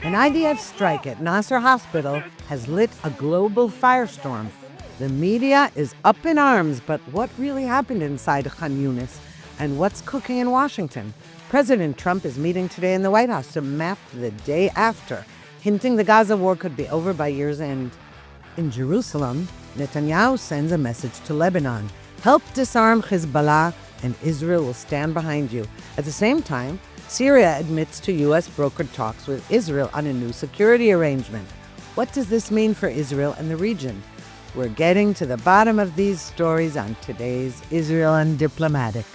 An IDF strike at Nasser Hospital has lit a global firestorm. The media is up in arms, but what really happened inside Khan Yunis and what's cooking in Washington? President Trump is meeting today in the White House to map the day after, hinting the Gaza war could be over by year's end. In Jerusalem, Netanyahu sends a message to Lebanon. Help disarm Hezbollah and Israel will stand behind you. At the same time, Syria admits to U.S. brokered talks with Israel on a new security arrangement. What does this mean for Israel and the region? We're getting to the bottom of these stories on today's Israel Undiplomatic.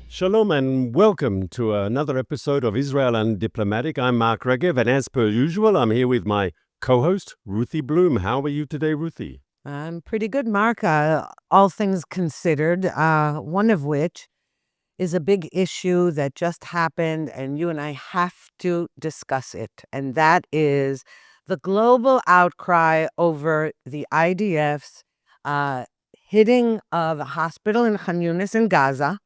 Shalom and welcome to another episode of Israel Undiplomatic. I'm Mark Regev, and as per usual, I'm here with my co-host, Ruthie Blum. How are you today, Ruthie? I'm pretty good, Mark. All things considered, one of which is a big issue that just happened, and you and I have to discuss it, and that is the global outcry over the IDF's hitting of a hospital in Khan Yunis in Gaza,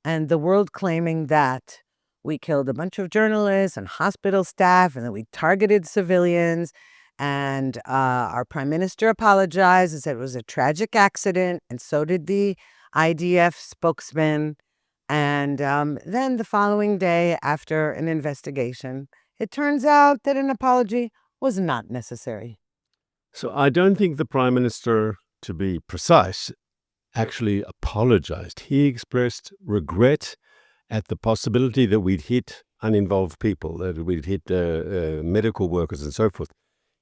and the world claiming that we killed a bunch of journalists and hospital staff and that we targeted civilians. And our prime minister apologized and said it was a tragic accident. And so did the IDF spokesman. And then the following day, after an investigation, it turns out that an apology was not necessary. So I don't think the prime minister, to be precise, actually apologized. He expressed regret at the possibility that we'd hit uninvolved people, that we'd hit medical workers and so forth.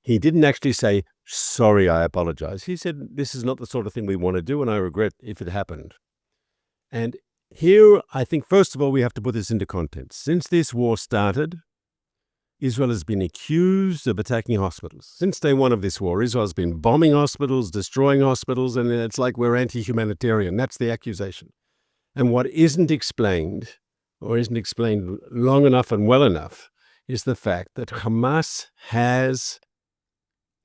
He didn't actually say, sorry, I apologize. He said, this is not the sort of thing we want to do, and I regret if it happened. And here, I think, first of all, we have to put this into context. Since this war started, Israel has been accused of attacking hospitals. Since day one of this war, Israel has been bombing hospitals, destroying hospitals, and it's like we're anti-humanitarian. That's the accusation. And what isn't explained, or isn't explained long enough and well enough, is the fact that Hamas has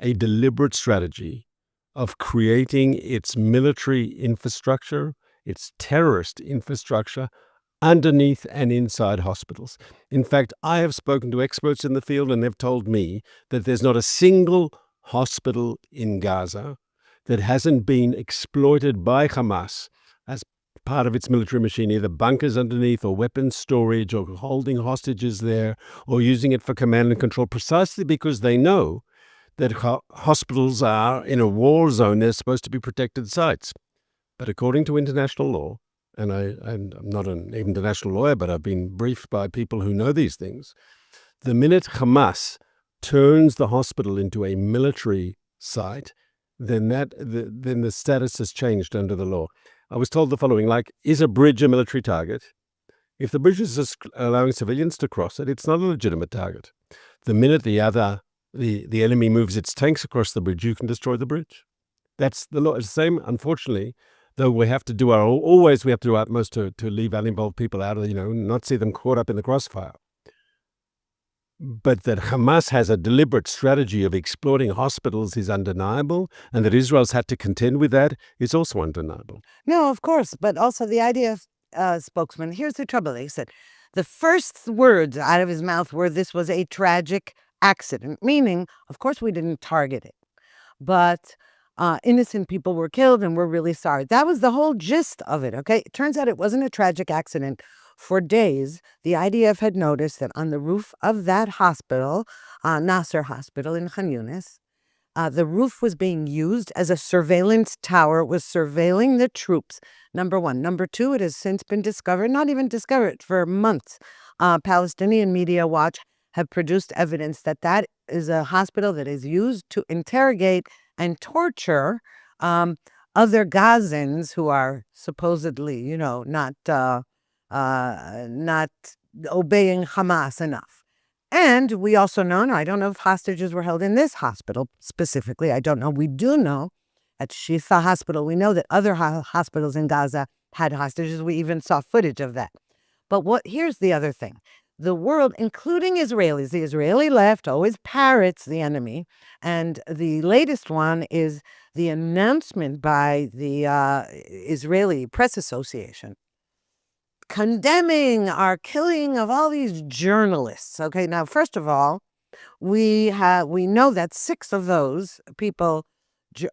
a deliberate strategy of creating its military infrastructure, its terrorist infrastructure, underneath and inside hospitals. In fact, I have spoken to experts in the field, and they've told me that there's not a single hospital in Gaza that hasn't been exploited by Hamas as part of its military machine, either bunkers underneath or weapons storage or holding hostages there or using it for command and control, precisely because they know that hospitals are in a war zone. They're supposed to be protected sites. But according to international law, and I'm not an international lawyer, but I've been briefed by people who know these things, the minute Hamas turns the hospital into a military site, then the status has changed under the law. I was told the following, is a bridge a military target? If the bridge is just allowing civilians to cross it, it's not a legitimate target. The minute the enemy moves its tanks across the bridge, you can destroy the bridge. That's the law. It's the same, unfortunately, though we have to do our utmost to leave uninvolved people out of, not see them caught up in the crossfire. But that Hamas has a deliberate strategy of exploiting hospitals is undeniable, and that Israel's had to contend with that is also undeniable. No, of course, but also the IDF spokesman, here's the trouble. He said the first words out of his mouth were this was a tragic accident, meaning, of course, we didn't target it, but innocent people were killed and we're really sorry. That was the whole gist of it, okay? It turns out it wasn't a tragic accident. For days, the IDF had noticed that on the roof of that hospital, Nasser Hospital in Khan Yunis, the roof was being used as a surveillance tower, was surveilling the troops, number one. Number two, it has since been discovered, not even discovered, for months. Palestinian Media Watch have produced evidence that that is a hospital that is used to interrogate and torture other Gazans who are supposedly, not obeying Hamas enough. And we also know, I don't know if hostages were held in this hospital specifically. I don't know. We do know at Shifa Hospital, we know that other hospitals in Gaza had hostages. We even saw footage of that. But here's the other thing. the world, including Israelis. The Israeli left always parrots the enemy. And the latest one is the announcement by the Israeli Press Association condemning our killing of all these journalists. Okay, now, first of all, we know that 6 of those people,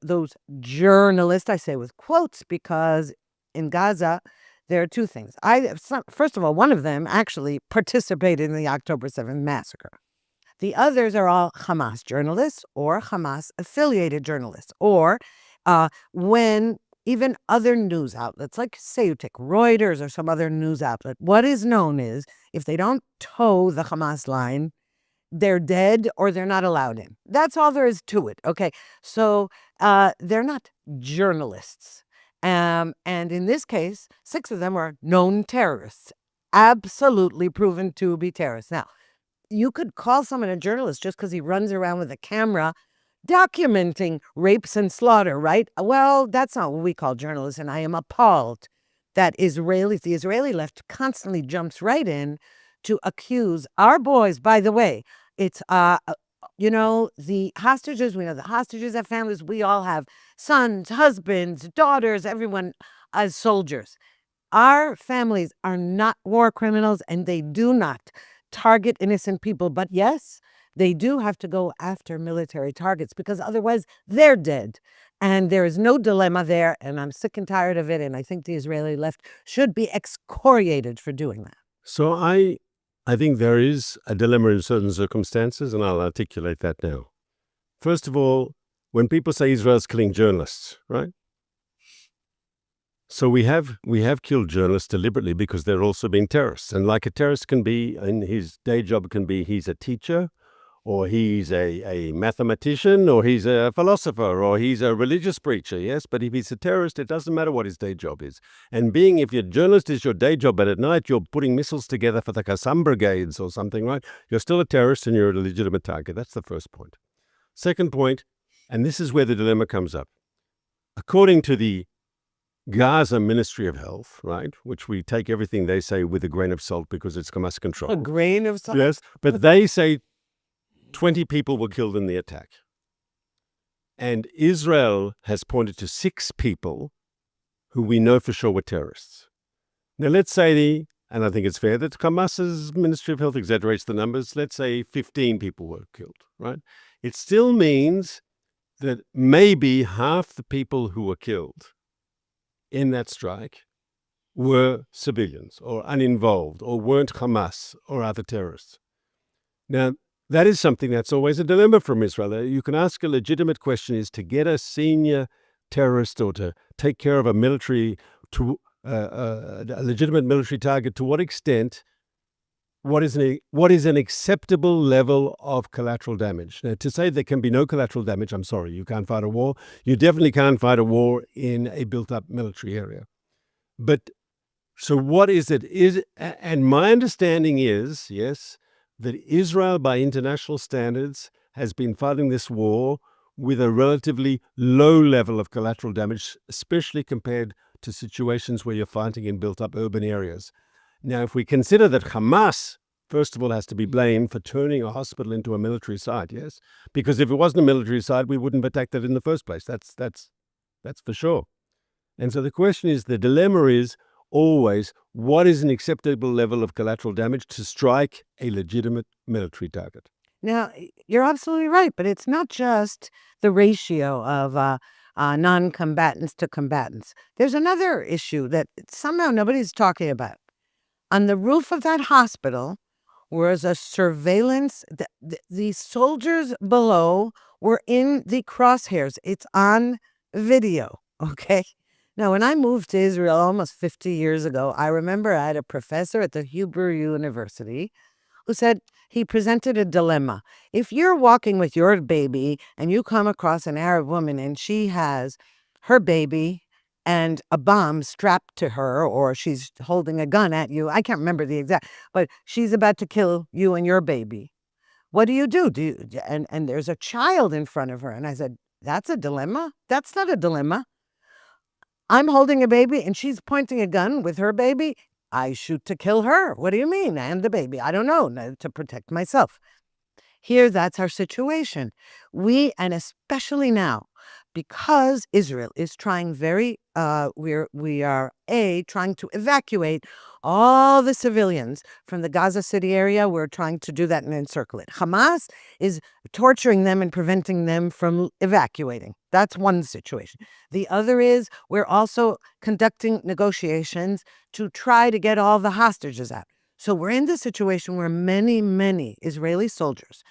those journalists, I say with quotes, because in Gaza, there are 2 things. First of all, one of them actually participated in the October 7th massacre. The others are all Hamas journalists or Hamas-affiliated journalists, or when even other news outlets, like say you take Reuters or some other news outlet, what is known is if they don't toe the Hamas line, they're dead or they're not allowed in. That's all there is to it. Okay, so they're not journalists. And in this case, 6 of them are known terrorists, absolutely proven to be terrorists. Now, you could call someone a journalist just because he runs around with a camera documenting rapes and slaughter, right? Well, that's not what we call journalists, and I am appalled that the Israeli left constantly jumps right in to accuse our boys. By the way, it's, the hostages, we know the hostages have families. We all have sons, husbands, daughters, everyone as soldiers. Our families are not war criminals, and they do not target innocent people. But yes, they do have to go after military targets because otherwise they're dead. And there is no dilemma there. And I'm sick and tired of it. And I think the Israeli left should be excoriated for doing that. So I think there is a dilemma in certain circumstances, and I'll articulate that now. First of all, when people say Israel's killing journalists, right? So we have killed journalists deliberately because they're also being terrorists. And like a terrorist can be, in his day job can be, he's a teacher, or he's a mathematician, or he's a philosopher, or he's a religious preacher, yes? But if he's a terrorist, it doesn't matter what his day job is. And if your journalist is your day job, but at night you're putting missiles together for the Qassam brigades or something, right? You're still a terrorist and you're a legitimate target. That's the first point. Second point, and this is where the dilemma comes up. According to the Gaza Ministry of Health, right, which we take everything they say with a grain of salt because it's Hamas control. A grain of salt? Yes, but they say 20 people were killed in the attack. And Israel has pointed to 6 people who we know for sure were terrorists. Now, let's say, and I think it's fair that Hamas's Ministry of Health exaggerates the numbers, let's say 15 people were killed, right? It still means that maybe half the people who were killed in that strike were civilians or uninvolved or weren't Hamas or other terrorists. Now, that is something that's always a dilemma from Israel. You can ask a legitimate question is to get a senior terrorist or to take care of a legitimate military target, to what extent, what is an acceptable level of collateral damage? Now, to say there can be no collateral damage, I'm sorry, you can't fight a war. You definitely can't fight a war in a built-up military area. But so what is it? And my understanding is, yes, that Israel, by international standards, has been fighting this war with a relatively low level of collateral damage, especially compared to situations where you're fighting in built-up urban areas. Now, if we consider that Hamas, first of all, has to be blamed for turning a hospital into a military site, yes? Because if it wasn't a military site, we wouldn't have attacked it in the first place. That's for sure. And so the question is, the dilemma is always, what is an acceptable level of collateral damage to strike a legitimate military target? Now, you're absolutely right, but it's not just the ratio of non-combatants to combatants. There's another issue that somehow nobody's talking about. On the roof of that hospital was a surveillance. The soldiers below were in the crosshairs. It's on video, okay? Now, when I moved to Israel almost 50 years ago, I remember I had a professor at the Hebrew University who said he presented a dilemma. If you're walking with your baby and you come across an Arab woman and she has her baby and a bomb strapped to her, or she's holding a gun at you, I can't remember the exact, but she's about to kill you and your baby, what do you do? And there's a child in front of her. And I said, that's a dilemma? That's not a dilemma. I'm holding a baby and she's pointing a gun with her baby. I shoot to kill her. What do you mean? And the baby. I don't know, to protect myself. Here, that's our situation. And especially now, because Israel is trying we are trying to evacuate all the civilians from the Gaza City area. We're trying to do that and encircle it. Hamas is torturing them and preventing them from evacuating. That's one situation. The other is we're also conducting negotiations to try to get all the hostages out. So we're in the situation where many, many Israeli soldiers,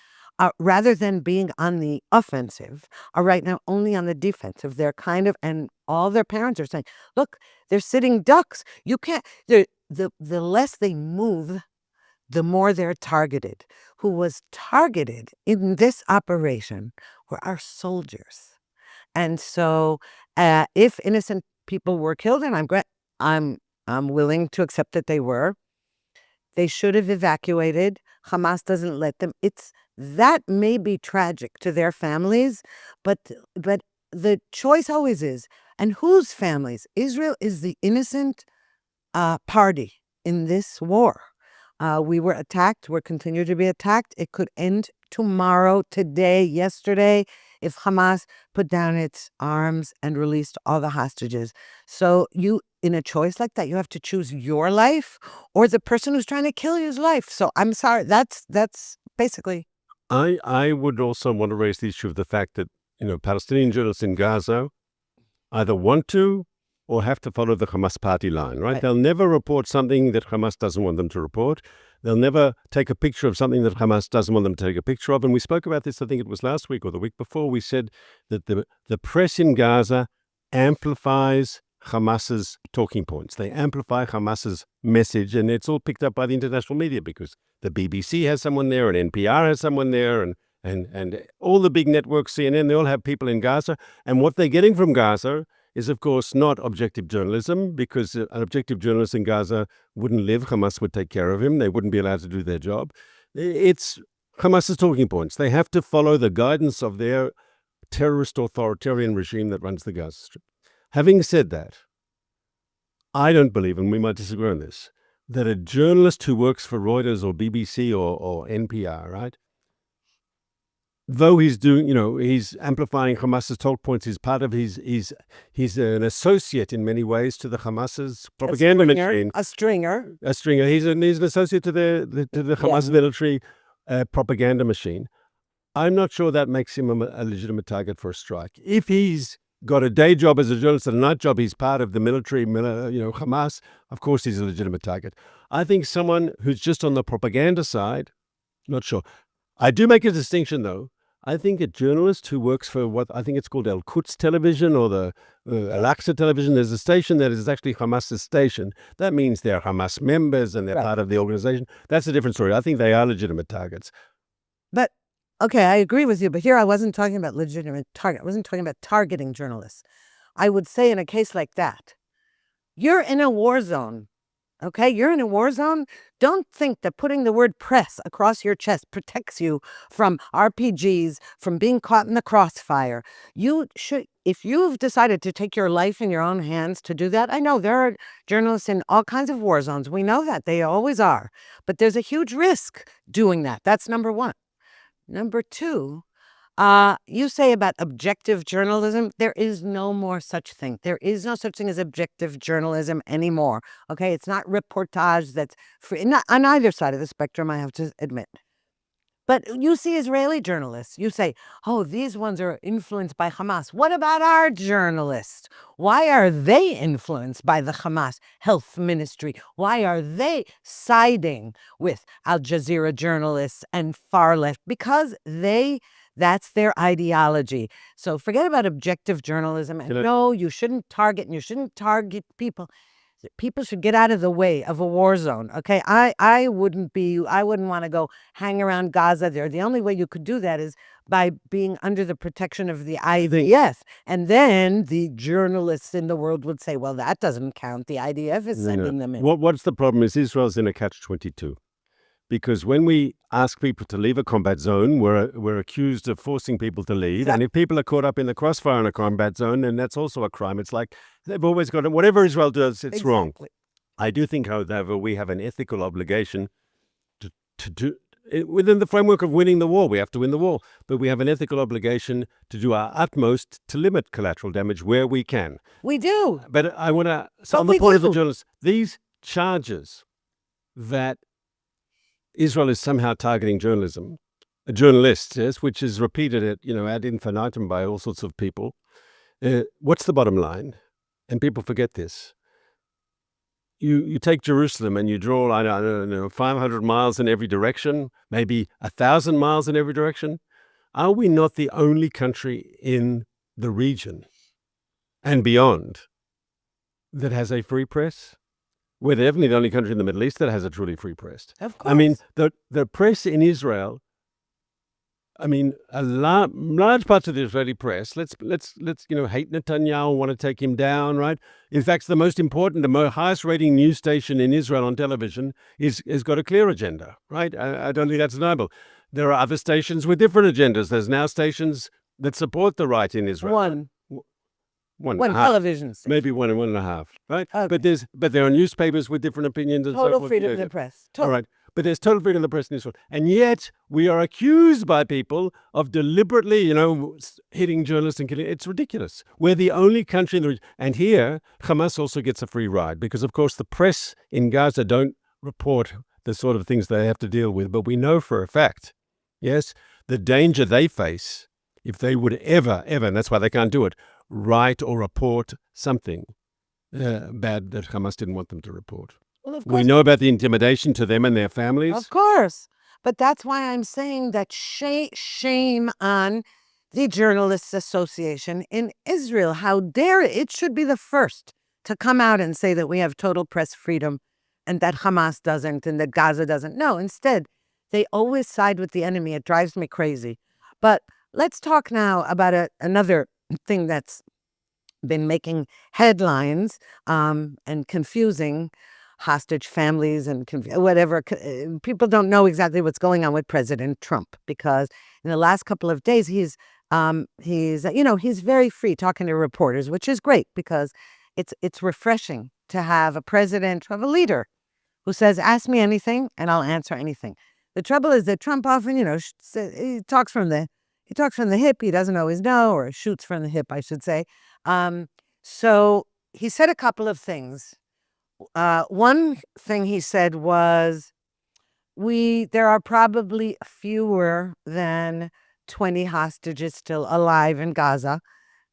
rather than being on the offensive, are right now only on the defensive. They're and all their parents are saying, look, they're sitting ducks. You can't, the less they move, the more they're targeted. Who was targeted in this operation were our soldiers. And so if innocent people were killed, and I'm willing to accept that they were, they should have evacuated. Hamas doesn't let them. That may be tragic to their families, but the choice always is, and whose families? Israel is the innocent party in this war. We were attacked. We're continuing to be attacked. It could end tomorrow, today, yesterday, if Hamas put down its arms and released all the hostages. So in a choice like that, you have to choose your life or the person who's trying to kill you's life. So I'm sorry. That's basically. I would also want to raise the issue of the fact that, Palestinian journalists in Gaza either want to or have to follow the Hamas party line, right? They'll never report something that Hamas doesn't want them to report. They'll never take a picture of something that Hamas doesn't want them to take a picture of. And we spoke about this, I think it was last week or the week before. We said that the press in Gaza amplifies Hamas's talking points. They amplify Hamas's message, and it's all picked up by the international media because the BBC has someone there and NPR has someone there and all the big networks, CNN, they all have people in Gaza. And what they're getting from Gaza is, of course, not objective journalism, because an objective journalist in Gaza wouldn't live. Hamas would take care of him. They wouldn't be allowed to do their job. It's Hamas's talking points. They have to follow the guidance of their terrorist authoritarian regime that runs the Gaza Strip. Having said that, I don't believe, and we might disagree on this, that a journalist who works for Reuters or BBC or NPR, right, though he's doing, he's amplifying Hamas's talk points, he's part of he's an associate in many ways to the Hamas's propaganda machine. A stringer. He's an associate to the Hamas military propaganda machine. I'm not sure that makes him a legitimate target for a strike. If he's got a day job as a journalist and a night job, he's part of the military, Hamas, of course he's a legitimate target. I think someone who's just on the propaganda side, not sure. I do make a distinction, though. I think a journalist who works for what I think it's called Al-Quds television or the Al-Aqsa television, there's a station that is actually Hamas's station. That means they're Hamas members and they're part of the organization. That's a different story. I think they are legitimate targets. But, okay, I agree with you. But here I wasn't talking about legitimate target. I wasn't talking about targeting journalists. I would say in a case like that, you're in a war zone. Okay, you're in a war zone. Don't think that putting the word press across your chest protects you from RPGs, from being caught in the crossfire. You should, if you've decided to take your life in your own hands to do that, I know there are journalists in all kinds of war zones. We know that. They always are. But there's a huge risk doing that. That's number one. Number two, you say about objective journalism. There is no more such thing. There is no such thing as objective journalism anymore. Okay, it's not reportage that's free. Not on either side of the spectrum, I have to admit. But you see Israeli journalists. You say, oh, these ones are influenced by Hamas. What about our journalists? Why are they influenced by the Hamas health ministry? Why are they siding with Al Jazeera journalists and far left? Because that's their ideology. So forget about objective journalism. And no, you shouldn't target, and you shouldn't target people. People should get out of the way of a war zone. Okay, I wouldn't want to go hang around Gaza there. The only way you could do that is by being under the protection of the IDF. And then the journalists in the world would say, well, that doesn't count. The IDF is sending them in. What's the problem is Israel's in a catch-22. Because when we ask people to leave a combat zone, we're accused of forcing people to leave. Exactly. And if people are caught up in the crossfire in a combat zone, then that's also a crime. It's like they've always got it. Whatever Israel does, it's wrong. I do think, however, we have an ethical obligation to do, within the framework of winning the war, we have to win the war, but we have an ethical obligation to do our utmost to limit collateral damage where we can. We do. But I want to, so But on the we point of the do. journalists, these charges that Israel is somehow targeting journalists, yes, which is repeated ad infinitum by all sorts of people. What's the bottom line? And people forget this. You take Jerusalem and you draw, I don't know, 500 miles in every direction, maybe 1,000 miles in every direction. Are we not the only country in the region and beyond that has a free press? We're definitely the only country in the Middle East that has a truly free press. Of course. I mean, the press in Israel, I mean, large parts of the Israeli press, let's hate Netanyahu, want to take him down, right? In fact, the most important, the highest rating news station in Israel on television has got a clear agenda, right? I don't think that's deniable. There are other stations with different agendas. There's now stations that support the right in Israel. One television station. Maybe one and a half, right? Okay. But there are newspapers with different opinions and so Total forth. freedom of the press. All right. But there's total freedom of the press in Israel. And yet we are accused by people of deliberately, hitting journalists and killing. It's ridiculous. We're the only country in the region. And here, Hamas also gets a free ride because, of course, the press in Gaza don't report the sort of things they have to deal with. But we know for a fact, yes, the danger they face if they would ever, and that's why they can't do it, write or report something bad that Hamas didn't want them to report. Well, of course. We know about the intimidation to them and their families. Of course. But that's why I'm saying that shame on the Journalists Association in Israel. How dare it? It should be the first to come out and say that we have total press freedom and that Hamas doesn't and that Gaza doesn't. No, instead, they always side with the enemy. It drives me crazy. But let's talk now about another thing that's been making headlines and confusing hostage families and whatever. People don't know exactly what's going on with President Trump because in the last couple of days he's very free talking to reporters, which is great because it's refreshing to have a president, to have a leader who says, "Ask me anything and I'll answer anything." The trouble is that Trump often, he talks from the hip. He doesn't always know, or shoots from the hip, I should say. So he said a couple of things. One thing he said was, there are probably fewer than 20 hostages still alive in Gaza.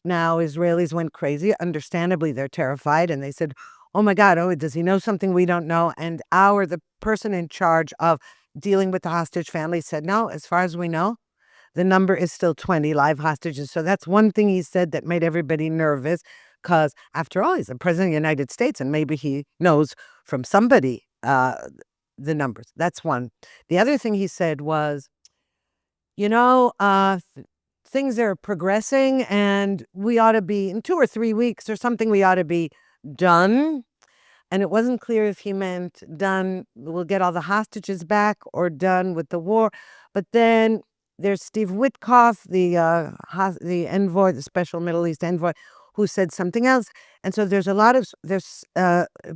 Now, Israelis went crazy. Understandably, they're terrified. And they said, oh my God, does he know something we don't know? And the person in charge of dealing with the hostage family said, no, as far as we know, the number is still 20 live hostages. So that's one thing he said that made everybody nervous. Because after all, he's the president of the United States, and maybe he knows from somebody the numbers. That's one. The other thing he said was, things are progressing, and we ought to be, in 2 or 3 weeks or something, we ought to be done. And it wasn't clear if he meant done, we'll get all the hostages back, or done with the war. But then there's Steve Witkoff, the envoy, the special Middle East envoy, who said something else. And so there's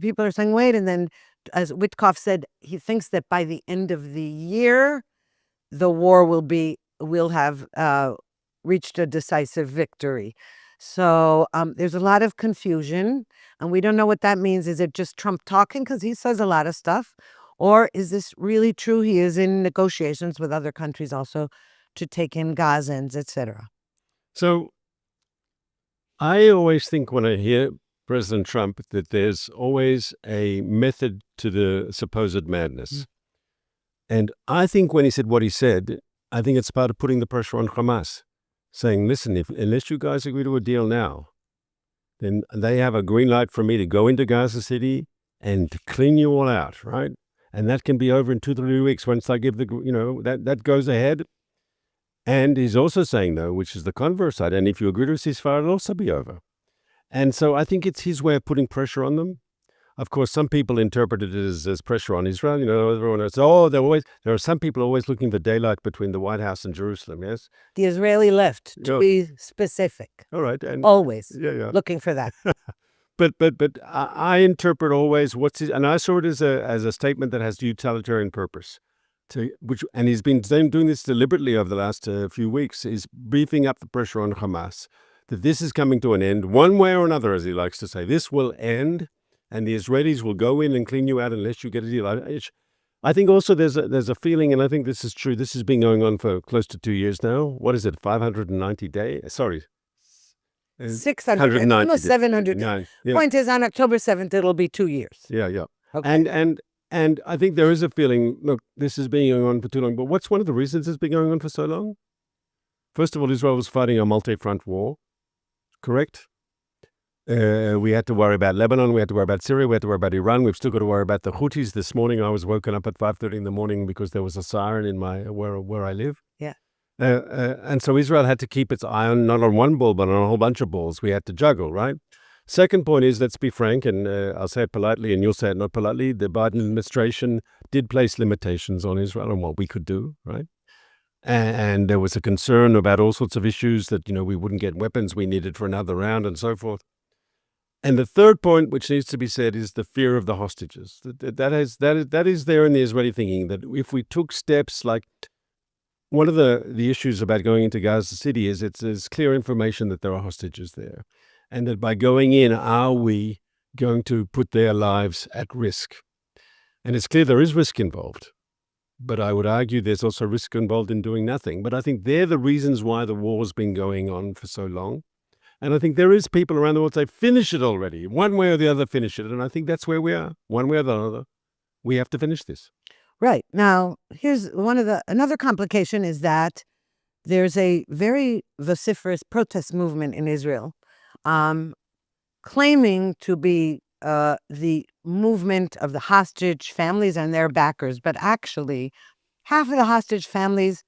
people are saying, wait, and then as Witkoff said, he thinks that by the end of the year, the war will have reached a decisive victory. So there's a lot of confusion, and we don't know what that means. Is it just Trump talking because he says a lot of stuff? Or is this really true? He is in negotiations with other countries also to take in Gazans, etc. So I always think when I hear President Trump that there's always a method to the supposed madness. And I think when he said what he said, I think it's part of putting the pressure on Hamas, saying, listen, unless you guys agree to a deal now, then they have a green light for me to go into Gaza City and to clean you all out, right? And that can be over in 2 to 3 weeks once I give that goes ahead. And he's also saying, though, which is the converse side, and if you agree to a ceasefire, it'll also be over. And so I think it's his way of putting pressure on them. Of course, some people interpret it as pressure on Israel. Everyone says, there are some people always looking for daylight between the White House and Jerusalem, yes? The Israeli left, to be specific. All right. And always yeah. looking for that. I interpret always and I saw it as a statement that has utilitarian purpose. And he's been doing this deliberately over the last few weeks, is beefing up the pressure on Hamas, that this is coming to an end, one way or another, as he likes to say. This will end, and the Israelis will go in and clean you out unless you get a deal. I think also there's a feeling, and I think this is true, this has been going on for close to 2 years now. What is it, 590 days? Sorry. 600, almost 700. Yeah. Point is, on October 7th, it'll be 2 years. Yeah. Okay. And I think there is a feeling, look, this has been going on for too long. But what's one of the reasons it's been going on for so long? First of all, Israel was fighting a multi-front war, correct? We had to worry about Lebanon. We had to worry about Syria. We had to worry about Iran. We've still got to worry about the Houthis. This morning, I was woken up at 5:30 in the morning because there was a siren in where I live. Yeah. And so Israel had to keep its eye not on one ball, but on a whole bunch of balls. We had to juggle, right? Second point is, let's be frank, and I'll say it politely, and you'll say it not politely. The Biden administration did place limitations on Israel on what we could do, right? And there was a concern about all sorts of issues that, we wouldn't get weapons we needed for another round and so forth. And the third point, which needs to be said, is the fear of the hostages. That is there in the Israeli thinking, that if we took steps like, one of the issues about going into Gaza City is there's clear information that there are hostages there. And that by going in, are we going to put their lives at risk? And it's clear there is risk involved. But I would argue there's also risk involved in doing nothing. But I think they're the reasons why the war's been going on for so long. And I think there is people around the world say, finish it already. One way or the other, finish it. And I think that's where we are. One way or the other, we have to finish this. Right. Now, here's another complication is that there's a very vociferous protest movement in Israel, claiming to be the movement of the hostage families and their backers. But actually, half of the hostage families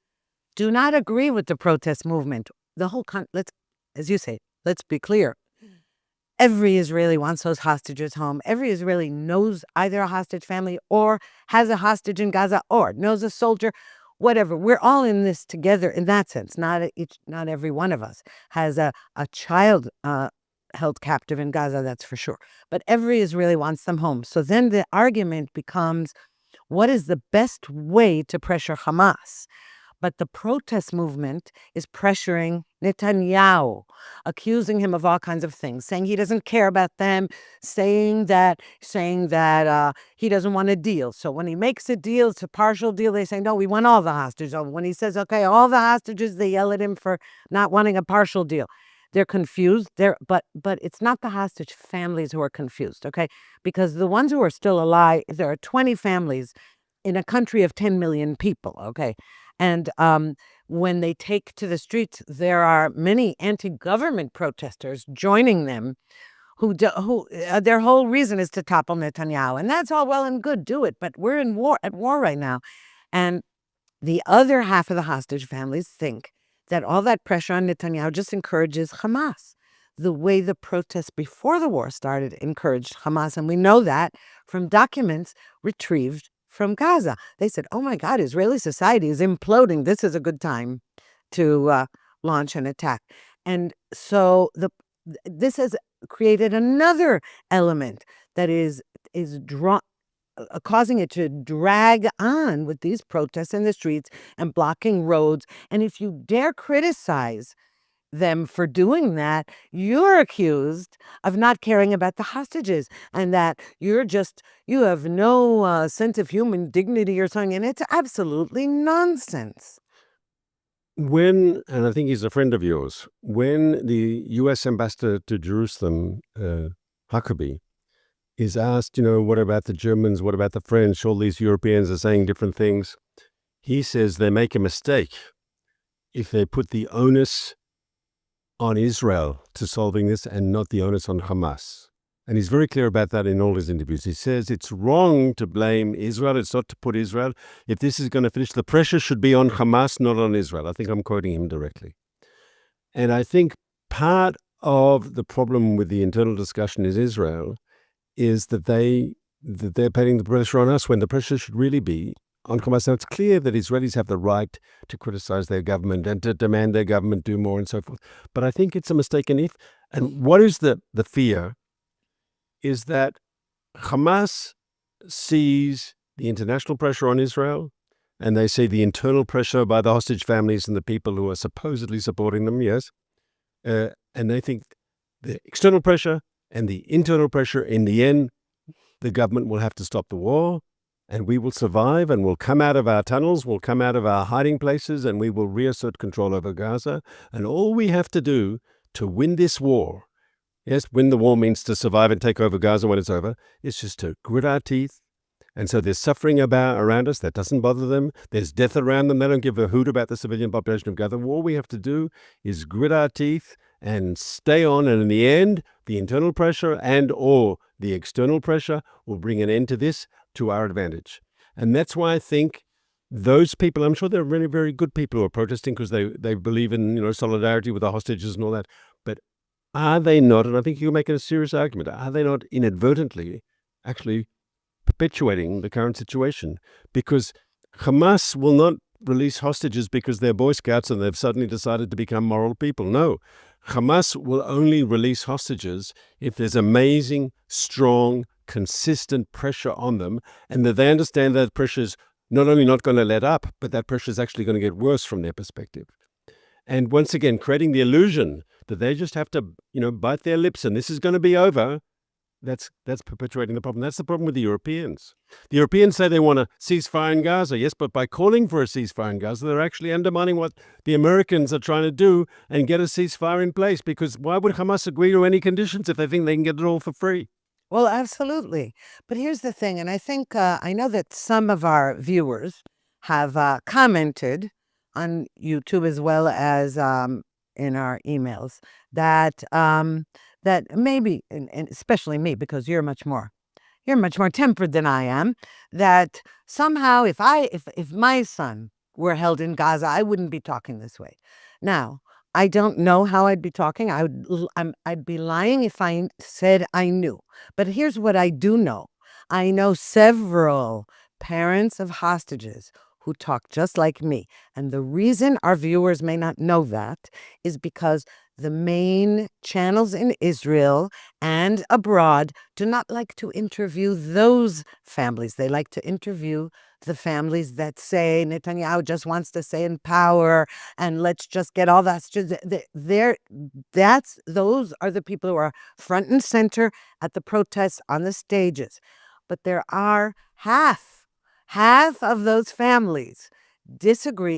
do not agree with the protest movement. As you say, let's be clear. Every Israeli wants those hostages home. Every Israeli knows either a hostage family or has a hostage in Gaza or knows a soldier, whatever. We're all in this together in that sense. Not every one of us has a child held captive in Gaza, that's for sure. But every Israeli wants them home. So then the argument becomes, what is the best way to pressure Hamas? But the protest movement is pressuring Netanyahu, accusing him of all kinds of things, saying he doesn't care about them, saying that he doesn't want a deal. So when he makes a deal, it's a partial deal. They say, no, we want all the hostages. When he says, okay, all the hostages, they yell at him for not wanting a partial deal. They're confused. But it's not the hostage families who are confused, okay? Because the ones who are still alive, there are 20 families in a country of 10 million people, okay? And when they take to the streets, there are many anti-government protesters joining them who their whole reason is to topple Netanyahu. And that's all well and good, do it. But we're at war right now. And the other half of the hostage families think that all that pressure on Netanyahu just encourages Hamas. The way the protests before the war started encouraged Hamas. And we know that from documents retrieved from Gaza. They said, oh my God, Israeli society is imploding. This is a good time to launch an attack. And so this has created another element that is causing it to drag on with these protests in the streets and blocking roads. And if you dare criticize them for doing that, you're accused of not caring about the hostages and that you have no sense of human dignity or something. And it's absolutely nonsense. And I think he's a friend of yours, when the U.S. ambassador to Jerusalem, Huckabee, is asked, what about the Germans? What about the French? All these Europeans are saying different things. He says they make a mistake if they put the onus on Israel to solving this and not the onus on Hamas. And he's very clear about that in all his interviews. He says it's wrong to blame Israel. It's not to put Israel. If this is going to finish, the pressure should be on Hamas, not on Israel. I think I'm quoting him directly. And I think part of the problem with the internal discussion in Israel is that they're putting the pressure on us when the pressure should really be on Hamas. Now, it's clear that Israelis have the right to criticize their government and to demand their government do more and so forth. But I think it's a mistaken if. And what is the fear? is that Hamas sees the international pressure on Israel, and they see the internal pressure by the hostage families and the people who are supposedly supporting them, yes. And they think the external pressure and the internal pressure, in the end, the government will have to stop the war, and we will survive, and we'll come out of our tunnels, we'll come out of our hiding places, and we will reassert control over Gaza. And all we have to do to win this war, yes, win the war means to survive and take over Gaza when it's over, is just to grit our teeth. And so there's suffering around us. That doesn't bother them. There's death around them. They don't give a hoot about the civilian population of Gaza. All we have to do is grit our teeth and stay on. And in the end, the internal pressure and or the external pressure will bring an end to this to our advantage. And that's why I think those people, I'm sure they're really very good people who are protesting because they believe in solidarity with the hostages and all that. But are they not, and I think you're making a serious argument, are they not inadvertently actually perpetuating the current situation? Because Hamas will not release hostages because they're Boy Scouts and they've suddenly decided to become moral people. No, Hamas will only release hostages if there's amazing, strong, consistent pressure on them, and that they understand that pressure is not only not going to let up, but that pressure is actually going to get worse from their perspective. And once again, creating the illusion that they just have to, bite their lips and this is going to be over, that's perpetuating the problem. That's the problem with the Europeans. The Europeans say they want a ceasefire in Gaza, yes, but by calling for a ceasefire in Gaza, they're actually undermining what the Americans are trying to do and get a ceasefire in place, because why would Hamas agree to any conditions if they think they can get it all for free? Well, absolutely. But here's the thing, and I think I know that some of our viewers have commented on YouTube as well as in our emails that that maybe, and especially me, because you're much more tempered than I am, that somehow if my son were held in Gaza, I wouldn't be talking this way. Now, I don't know how I'd be talking. I'd be lying if I said I knew. But here's what I do know. I know several parents of hostages who talk just like me. And the reason our viewers may not know that is because the main channels in Israel and abroad do not like to interview those families. They like to interview the families that say Netanyahu just wants to stay in power and let's just get all that. Those are the people who are front and center at the protests on the stages. But there are half of those families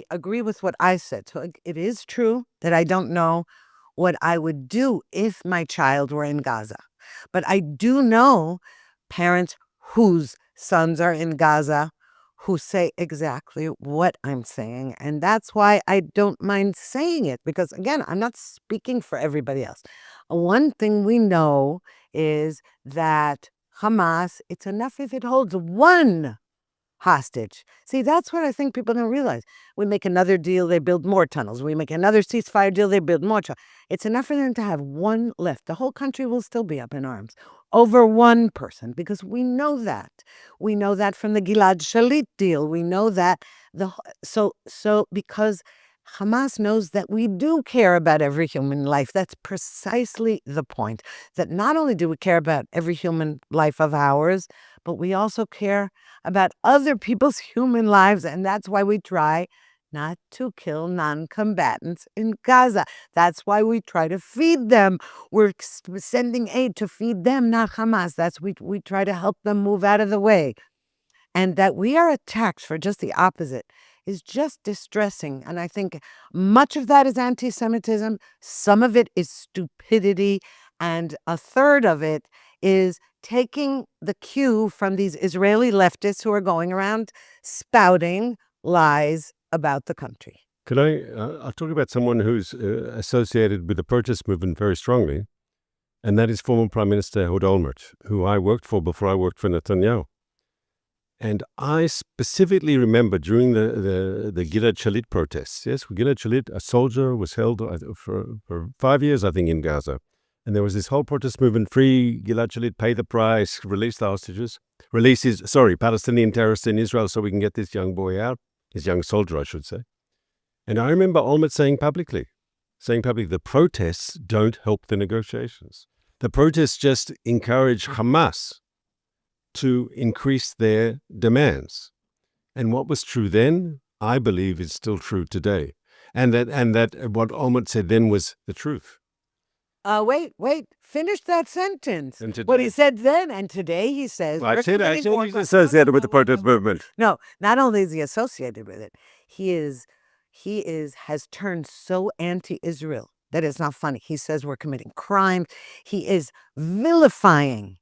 agree with what I said. So it is true that I don't know what I would do if my child were in Gaza. But I do know parents whose sons are in Gaza who say exactly what I'm saying. And that's why I don't mind saying it, because, again, I'm not speaking for everybody else. One thing we know is that Hamas, it's enough if it holds one hostage. See, that's what I think people don't realize. We make another deal, they build more tunnels. We make another ceasefire deal, they build more tunnels. It's enough for them to have one left. The whole country will still be up in arms over one person, because we know that. We know that from the Gilad Shalit deal. We know that so because Hamas knows that we do care about every human life. That's precisely the point. That not only do we care about every human life of ours, but we also care about other people's human lives. And that's why we try not to kill non-combatants in Gaza. That's why we try to feed them. We're sending aid to feed them, not Hamas. We try to help them move out of the way. And that we are attacked for just the opposite is just distressing. And I think much of that is anti-Semitism. Some of it is stupidity. And a third of it is taking the cue from these Israeli leftists who are going around spouting lies about the country. Could I'll talk about someone who's associated with the protest movement very strongly, and that is former Prime Minister Ehud Olmert, who I worked for before I worked for Netanyahu. And I specifically remember during the Gilad Shalit protests, yes, Gilad Shalit, a soldier, was held for 5 years, I think, in Gaza. And there was this whole protest movement, free Gilad Shalit, pay the price, release the hostages, release Palestinian terrorists in Israel so we can get this young boy out, this young soldier, I should say. And I remember Olmert saying publicly, the protests don't help the negotiations. The protests just encourage Hamas to increase their demands. And what was true then, I believe, is still true today. And that what Omid said then was the truth. Wait. Finish that sentence. And What he today- said then and today he says. Well, I we're said committing war he's crimes. associated with the protest movement. No, not only is he associated with it, has turned so anti-Israel that it's not funny. He says we're committing crime. He is vilifying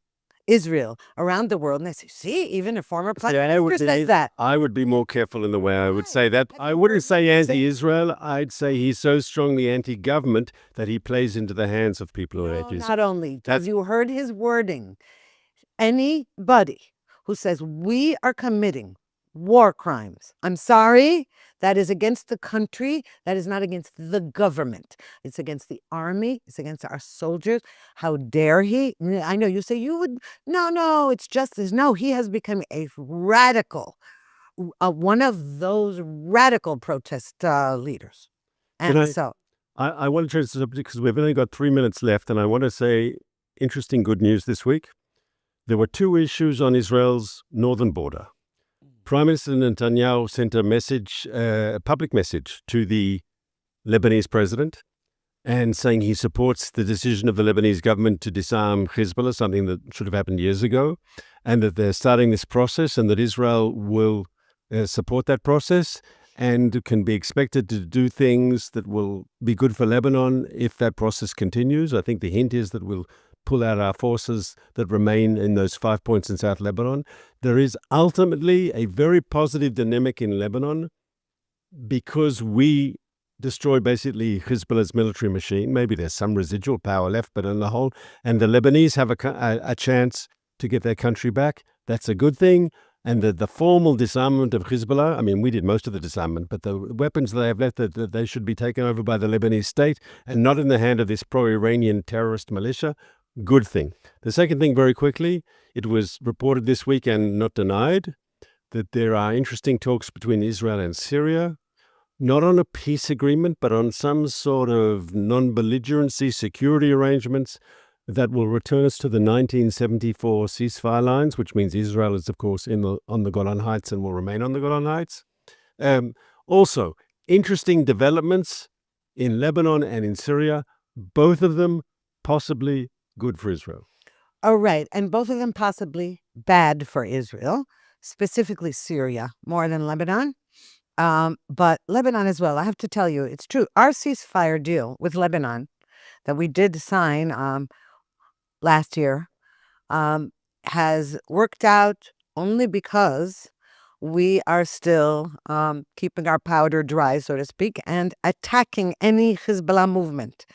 Israel around the world. And they say, see, even a former prime minister says that. I would be more careful in the way I would say that. I wouldn't say anti-Israel. I'd say he's so strongly anti-government that he plays into the hands of people who are No, anti-Israel. not only. Have you heard his wording? Anybody who says we are committing war crimes, I'm sorry, that is against the country. That is not against the government. It's against the army. It's against our soldiers. How dare he? I know you say you would. No, it's justice. No, he has become a radical, one of those radical protest leaders. And I want to change the subject because we've only got 3 minutes left, and I want to say interesting good news this week. There were 2 issues on Israel's northern border. Prime Minister Netanyahu sent a public message to the Lebanese president and saying he supports the decision of the Lebanese government to disarm Hezbollah, something that should have happened years ago, and that they're starting this process and that Israel will support that process and can be expected to do things that will be good for Lebanon if that process continues. I think the hint is that we'll pull out our forces that remain in those 5 points in South Lebanon. There is ultimately a very positive dynamic in Lebanon because we destroy basically Hezbollah's military machine. Maybe there's some residual power left, but on the whole, and the Lebanese have a chance to get their country back. That's a good thing. And the formal disarmament of Hezbollah, I mean, we did most of the disarmament, but the weapons they have left, that they should be taken over by the Lebanese state and not in the hand of this pro-Iranian terrorist militia. Good thing. The second thing, very quickly, it was reported this week and not denied that there are interesting talks between Israel and Syria, not on a peace agreement, but on some sort of non-belligerency security arrangements that will return us to the 1974 ceasefire lines, which means Israel is, of course, on the Golan Heights and will remain on the Golan Heights. Also, interesting developments in Lebanon and in Syria, both of them possibly good for Israel. Oh, right. And both of them possibly bad for Israel, specifically Syria, more than Lebanon. But Lebanon as well. I have to tell you, it's true. Our ceasefire deal with Lebanon that we did sign last year has worked out only because we are still keeping our powder dry, so to speak, and attacking any Hezbollah movement.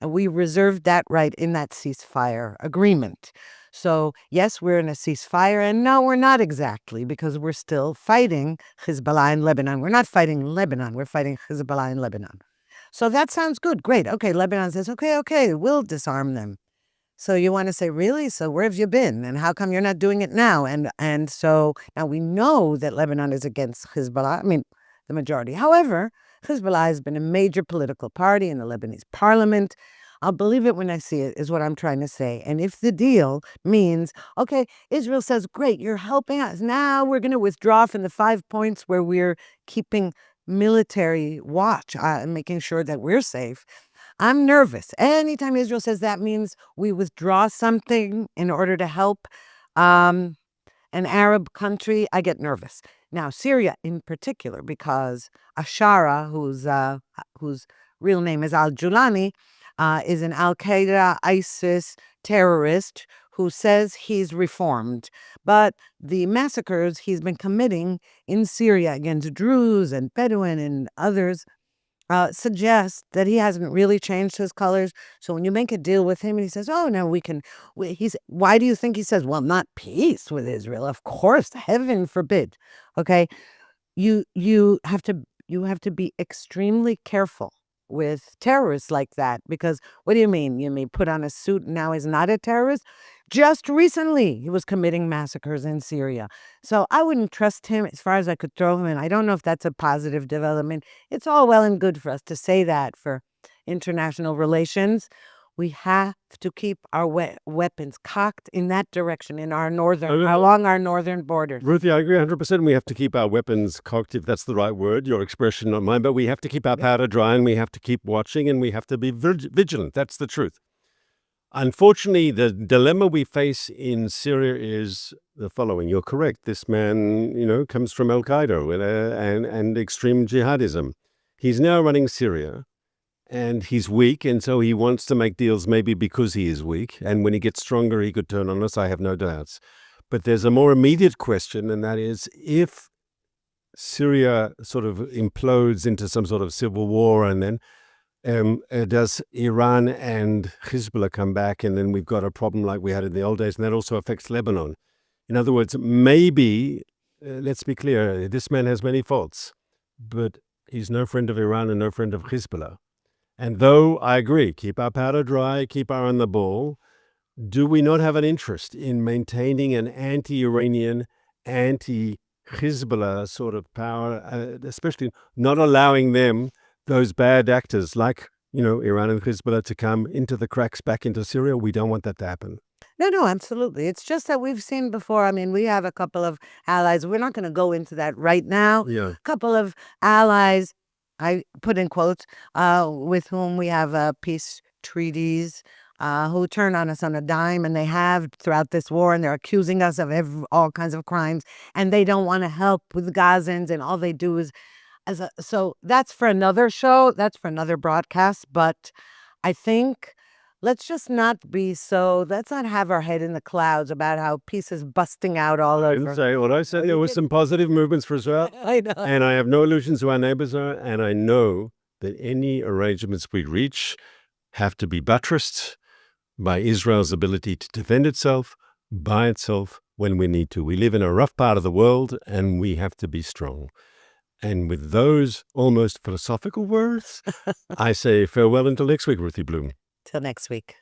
And we reserved that right in that ceasefire agreement. So, yes, we're in a ceasefire, and no, we're not exactly, because we're still fighting Hezbollah in Lebanon. We're not fighting Lebanon, we're fighting Hezbollah in Lebanon. So that sounds good, great. Okay, Lebanon says, okay, we'll disarm them. So you want to say, really? So where have you been? And how come you're not doing it now? And so now we know that Lebanon is against Hezbollah. I mean, the majority. However, Hezbollah has been a major political party in the Lebanese parliament. I'll believe it when I see it, is what I'm trying to say. And if the deal means, okay, Israel says, great, you're helping us. Now we're going to withdraw from the 5 points where we're keeping military watch and making sure that we're safe. I'm nervous. Anytime Israel says that means we withdraw something in order to help an Arab country, I get nervous. Now, Syria in particular, because Ashara, whose real name is al-Julani, is an Al-Qaeda, ISIS terrorist who says he's reformed. But the massacres he's been committing in Syria against Druze and Bedouin and others suggest that he hasn't really changed his colors. So when you make a deal with him and he says, oh, no, why do you think he says, well, not peace with Israel? Of course, heaven forbid. Okay. You have to be extremely careful with terrorists like that, because what do you mean? You may put on a suit and now he's not a terrorist? Just recently, he was committing massacres in Syria. So I wouldn't trust him as far as I could throw him in. I don't know if that's a positive development. It's all well and good for us to say that for international relations. we have to keep our weapons cocked in that direction, in our along our northern borders. Ruthie, I agree 100%. We have to keep our weapons cocked, if that's the right word, your expression, not mine. But we have to keep our powder dry, and we have to keep watching, and we have to be vigilant. That's the truth. Unfortunately, the dilemma we face in Syria is the following. You're correct. This man, comes from Al-Qaeda and extreme jihadism. He's now running Syria, and he's weak, and so he wants to make deals maybe because he is weak. And when he gets stronger, he could turn on us. I have no doubts. But there's a more immediate question, and that is if Syria sort of implodes into some sort of civil war, and then does Iran and Hezbollah come back, and then we've got a problem like we had in the old days, and that also affects Lebanon. In other words, maybe, let's be clear, this man has many faults, but he's no friend of Iran and no friend of Hezbollah. And though I agree, keep our powder dry, keep our eye on the ball, do we not have an interest in maintaining an anti-Iranian, anti-Hezbollah sort of power, especially not allowing them, those bad actors like, Iran and Hezbollah, to come into the cracks back into Syria? We don't want that to happen. No, absolutely. It's just that we've seen before. I mean, we have a couple of allies. We're not going to go into that right now. Yeah. A couple of allies, I put in quotes, with whom we have peace treaties, who turn on us on a dime, and they have throughout this war, and they're accusing us of all kinds of crimes, and they don't want to help with the Gazans, and all they do is so that's for another show, that's for another broadcast. But I think let's not have our head in the clouds about how peace is busting out all I over. didn't say what I said. There were some positive movements for Israel. I know. And I have no illusions who our neighbors are. And I know that any arrangements we reach have to be buttressed by Israel's ability to defend itself by itself when we need to. We live in a rough part of the world, and we have to be strong. And with those almost philosophical words, I say farewell until next week, Ruthie Blum. Till next week.